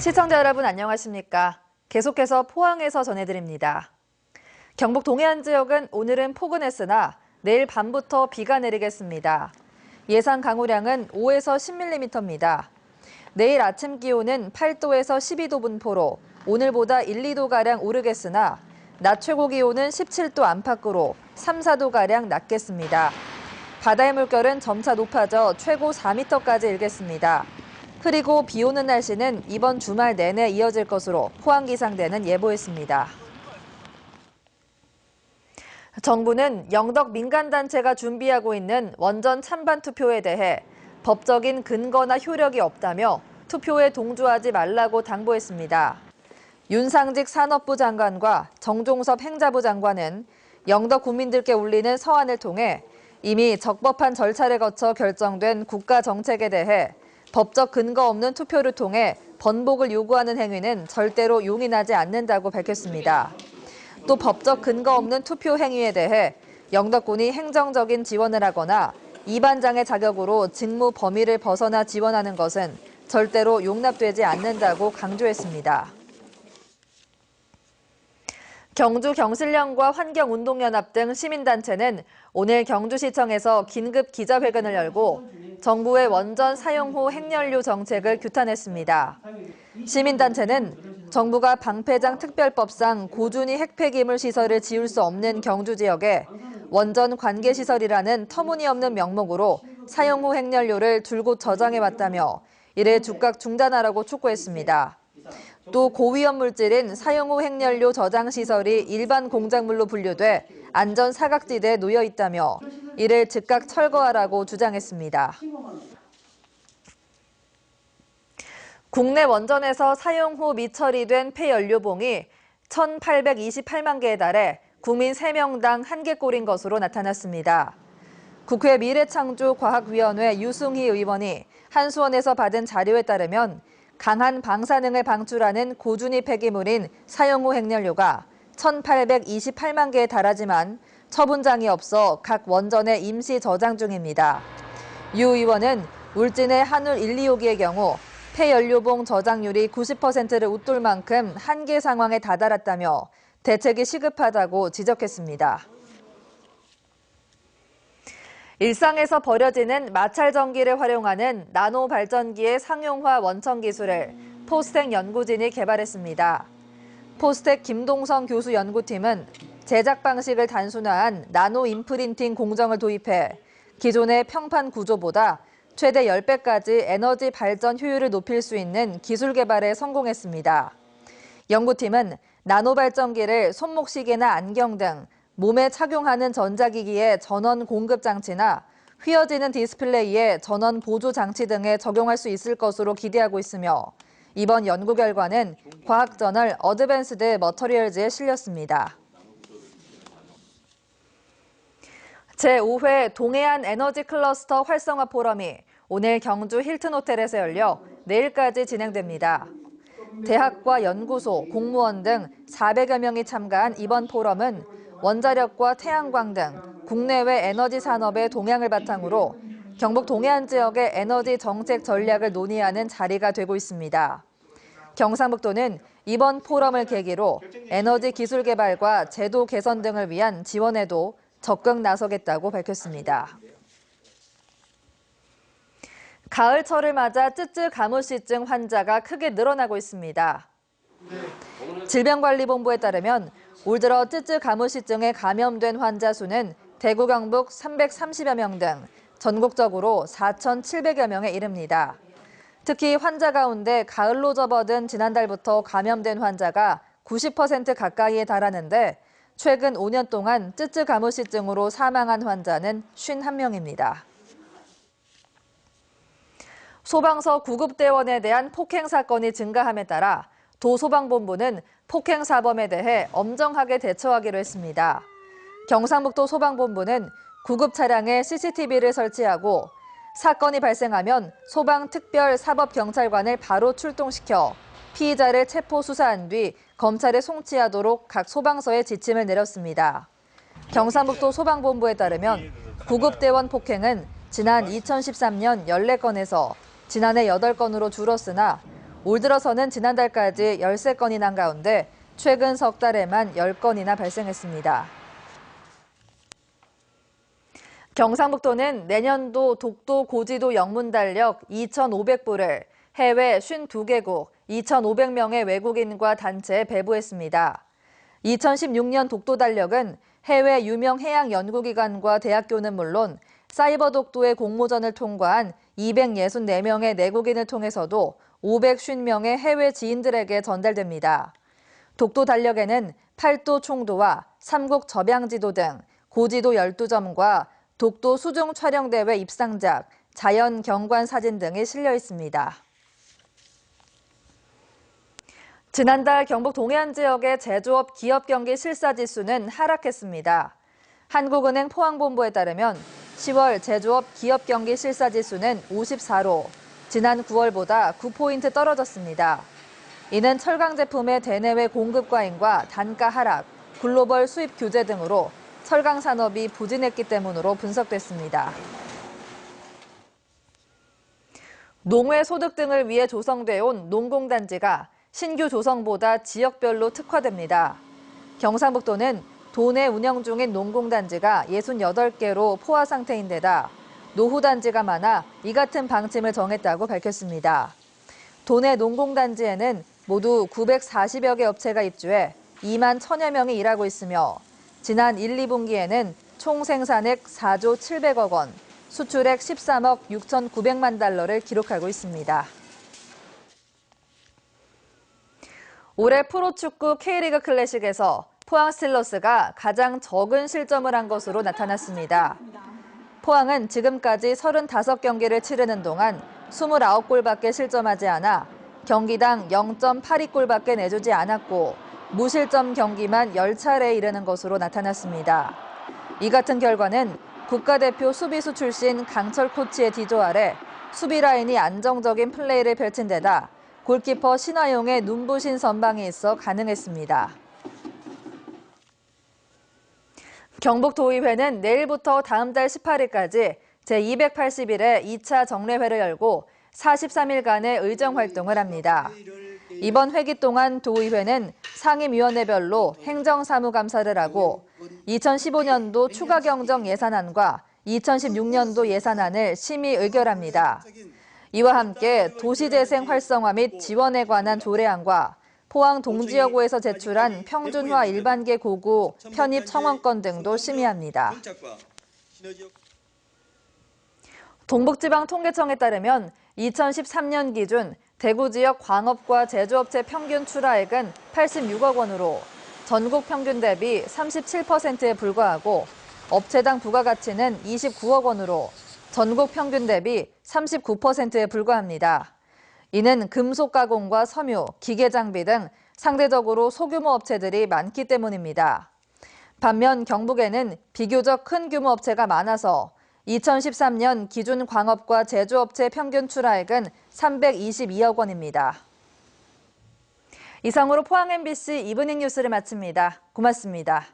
시청자 여러분 안녕하십니까? 계속해서 포항에서 전해드립니다. 경북 동해안 지역은 오늘은 포근했으나 내일 밤부터 비가 내리겠습니다. 예상 강우량은 5에서 10mm입니다. 내일 아침 기온은 8도에서 12도 분포로 오늘보다 1, 2도가량 오르겠으나 낮 최고 기온은 17도 안팎으로 3, 4도가량 낮겠습니다. 바다의 물결은 점차 높아져 최고 4m까지 일겠습니다. 흐리고 비 오는 날씨는 이번 주말 내내 이어질 것으로 포항기상대는 예보했습니다. 정부는 영덕 민간단체가 준비하고 있는 원전 찬반 투표에 대해 법적인 근거나 효력이 없다며 투표에 동조하지 말라고 당부했습니다. 윤상직 산업부 장관과 정종섭 행자부 장관은 영덕 국민들께 올리는 서한을 통해 이미 적법한 절차를 거쳐 결정된 국가 정책에 대해 법적 근거 없는 투표를 통해 번복을 요구하는 행위는 절대로 용인하지 않는다고 밝혔습니다. 또 법적 근거 없는 투표 행위에 대해 영덕군이 행정적인 지원을 하거나 이반장의 자격으로 직무 범위를 벗어나 지원하는 것은 절대로 용납되지 않는다고 강조했습니다. 경주 경실련과 환경운동연합 등 시민단체는 오늘 경주시청에서 긴급 기자회견을 열고 정부의 원전 사용 후 핵연료 정책을 규탄했습니다. 시민단체는 정부가 방패장 특별법상 고준위 핵폐기물 시설을 지을 수 없는 경주 지역에 원전 관계시설이라는 터무니없는 명목으로 사용 후 핵연료를 줄곧 저장해왔다며 이를 즉각 중단하라고 촉구했습니다. 또 고위험 물질인 사용 후 핵연료 저장 시설이 일반 공작물로 분류돼 안전 사각지대에 놓여 있다며 이를 즉각 철거하라고 주장했습니다. 국내 원전에서 사용 후 미처리된 폐연료봉이 1,828만 개에 달해 국민 3명당 1개꼴인 것으로 나타났습니다. 국회 미래창조과학위원회 유승희 의원이 한수원에서 받은 자료에 따르면 강한 방사능을 방출하는 고준위 폐기물인 사용 후 핵연료가 1,828만 개에 달하지만 처분장이 없어 각 원전에 임시 저장 중입니다. 유 의원은 울진의 한울 1, 2호기의 경우 폐연료봉 저장률이 90%를 웃돌 만큼 한계 상황에 다다랐다며 대책이 시급하다고 지적했습니다. 일상에서 버려지는 마찰 전기를 활용하는 나노 발전기의 상용화 원천 기술을 포스텍 연구진이 개발했습니다. 포스텍 김동성 교수 연구팀은 제작 방식을 단순화한 나노 임프린팅 공정을 도입해 기존의 평판 구조보다 최대 10배까지 에너지 발전 효율을 높일 수 있는 기술 개발에 성공했습니다. 연구팀은 나노 발전기를 손목시계나 안경 등 몸에 착용하는 전자기기의 전원 공급 장치나 휘어지는 디스플레이의 전원 보조 장치 등에 적용할 수 있을 것으로 기대하고 있으며 이번 연구 결과는 과학저널 어드밴스드 머터리얼즈에 실렸습니다. 제5회 동해안 에너지 클러스터 활성화 포럼이 오늘 경주 힐튼 호텔에서 열려 내일까지 진행됩니다. 대학과 연구소, 공무원 등 400여 명이 참가한 이번 포럼은 원자력과 태양광 등 국내외 에너지 산업의 동향을 바탕으로 경북 동해안 지역의 에너지 정책 전략을 논의하는 자리가 되고 있습니다. 경상북도는 이번 포럼을 계기로 에너지 기술 개발과 제도 개선 등을 위한 지원에도 적극 나서겠다고 밝혔습니다. 가을철을 맞아 쯔쯔 가무시증 환자가 크게 늘어나고 있습니다. 질병관리본부에 따르면 올 들어 쯔쯔 가무시증에 감염된 환자 수는 대구, 경북 330여 명 등 전국적으로 4,700여 명에 이릅니다. 특히 환자 가운데 가을로 접어든 지난달부터 감염된 환자가 90% 가까이에 달하는데 최근 5년 동안 쯔쯔 가무시증으로 사망한 환자는 51명입니다. 소방서 구급대원에 대한 폭행 사건이 증가함에 따라 도소방본부는 폭행 사범에 대해 엄정하게 대처하기로 했습니다. 경상북도 소방본부는 구급 차량에 CCTV를 설치하고 사건이 발생하면 소방특별사법경찰관을 바로 출동시켜 피의자를 체포 수사한 뒤 검찰에 송치하도록 각 소방서에 지침을 내렸습니다. 경상북도 소방본부에 따르면 구급대원 폭행은 지난 2013년 14건에서 지난해 8건으로 줄었으나 올 들어서는 지난달까지 13건이 난 가운데 최근 석 달에만 10건이나 발생했습니다. 경상북도는 내년도 독도 고지도 영문 달력 2,500부를 해외 52개국 2,500명의 외국인과 단체에 배부했습니다. 2016년 독도 달력은 해외 유명 해양 연구기관과 대학교는 물론 사이버 독도의 공모전을 통과한 264명의 내국인을 통해서도 550명의 해외 지인들에게 전달됩니다. 독도 달력에는 팔도 총도와 삼국 접양지도 등 고지도 12점과 독도 수중 촬영대회 입상작, 자연 경관 사진 등이 실려 있습니다. 지난달 경북 동해안 지역의 제조업 기업 경기 실사지수는 하락했습니다. 한국은행 포항본부에 따르면 10월 제조업 기업 경기 실사지수는 54로 지난 9월보다 9포인트 떨어졌습니다. 이는 철강 제품의 대내외 공급 과잉과 단가 하락, 글로벌 수입 규제 등으로 철강 산업이 부진했기 때문으로 분석됐습니다. 농회 소득 등을 위해 조성돼 온 농공단지가 신규 조성보다 지역별로 특화됩니다. 경상북도는 도내 운영 중인 농공단지가 68개로 포화 상태인 데다 노후단지가 많아 이 같은 방침을 정했다고 밝혔습니다. 도내 농공단지에는 모두 940여 개 업체가 입주해 2만 1,000여 명이 일하고 있으며 지난 1, 2분기에는 총 생산액 4조 700억 원, 수출액 13억 6,900만 달러를 기록하고 있습니다. 올해 프로축구 K리그 클래식에서 포항 스틸러스가 가장 적은 실점을 한 것으로 나타났습니다. 포항은 지금까지 35경기를 치르는 동안 29골밖에 실점하지 않아 경기당 0.82골밖에 내주지 않았고 무실점 경기만 10차례에 이르는 것으로 나타났습니다. 이 같은 결과는 국가대표 수비수 출신 강철 코치의 지도 아래 수비 라인이 안정적인 플레이를 펼친 데다 골키퍼 신화용의 눈부신 선방이 있어 가능했습니다. 경북도의회는 내일부터 다음 달 18일까지 제280일의 2차 정례회를 열고 43일간의 의정 활동을 합니다. 이번 회기 동안 도의회는 상임위원회별로 행정사무감사를 하고 2015년도 추가경정 예산안과 2016년도 예산안을 심의 의결합니다. 이와 함께 도시재생 활성화 및 지원에 관한 조례안과 포항 동지여고에서 제출한 평준화 일반계 고구 편입 청원권 등도 심의합니다. 동북지방통계청에 따르면 2013년 기준 대구 지역 광업과 제조업체 평균 출하액은 86억 원으로 전국 평균 대비 37%에 불과하고 업체당 부가가치는 29억 원으로 전국 평균 대비 39%에 불과합니다. 이는 금속 가공과 섬유, 기계 장비 등 상대적으로 소규모 업체들이 많기 때문입니다. 반면 경북에는 비교적 큰 규모 업체가 많아서 2013년 기준 광업과 제조업체 평균 출하액은 322억 원입니다. 이상으로 포항 MBC 이브닝 뉴스를 마칩니다. 고맙습니다.